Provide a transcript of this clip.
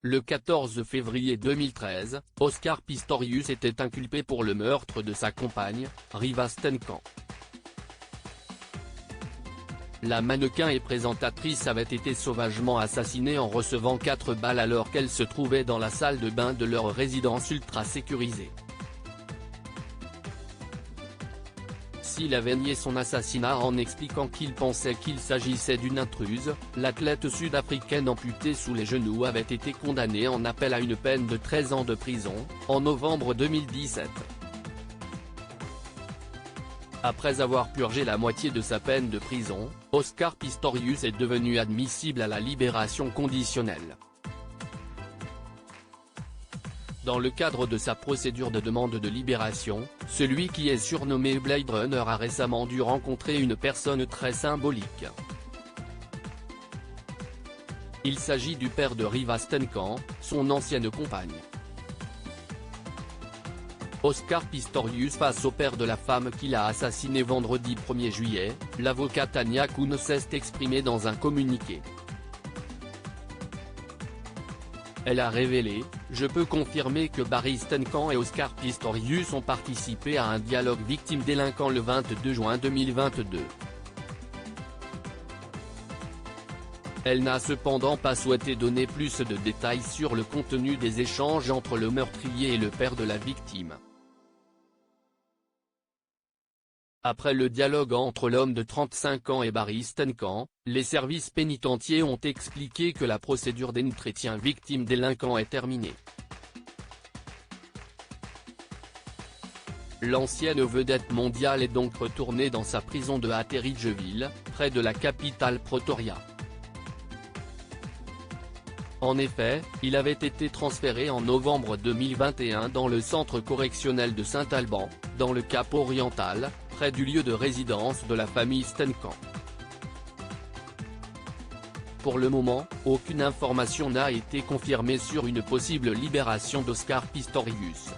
Le 14 février 2013, Oscar Pistorius était inculpé pour le meurtre de sa compagne, Riva Steenkamp. La mannequin et présentatrice avait été sauvagement assassinée en recevant 4 balles alors qu'elle se trouvait dans la salle de bain de leur résidence ultra sécurisée. S'il avait nié son assassinat en expliquant qu'il pensait qu'il s'agissait d'une intruse, l'athlète sud-africaine amputée sous les genoux avait été condamnée en appel à une peine de 13 ans de prison, en novembre 2017. Après avoir purgé la moitié de sa peine de prison, Oscar Pistorius est devenu admissible à la libération conditionnelle. Dans le cadre de sa procédure de demande de libération, celui qui est surnommé Blade Runner a récemment dû rencontrer une personne très symbolique. Il s'agit du père de Riva Steenkamp, son ancienne compagne. Oscar Pistorius face au père de la femme qu'il a assassinée vendredi 1er juillet, l'avocat Tanya Koun s'est exprimée dans un communiqué. Elle a révélé « Je peux confirmer que Barry Steenkamp et Oscar Pistorius ont participé à un dialogue victime-délinquant le 22 juin 2022. Elle n'a cependant pas souhaité donner plus de détails sur le contenu des échanges entre le meurtrier et le père de la victime. Après le dialogue entre l'homme de 35 ans et Barry Steenkamp, les services pénitentiaires ont expliqué que la procédure d'entretien victime-délinquant est terminée. L'ancienne vedette mondiale est donc retournée dans sa prison de Atteridgeville, près de la capitale Pretoria. En effet, il avait été transféré en novembre 2021 dans le centre correctionnel de Saint-Alban, dans le Cap-Oriental, près du lieu de résidence de la famille Steenkamp. Pour le moment, aucune information n'a été confirmée sur une possible libération d'Oscar Pistorius.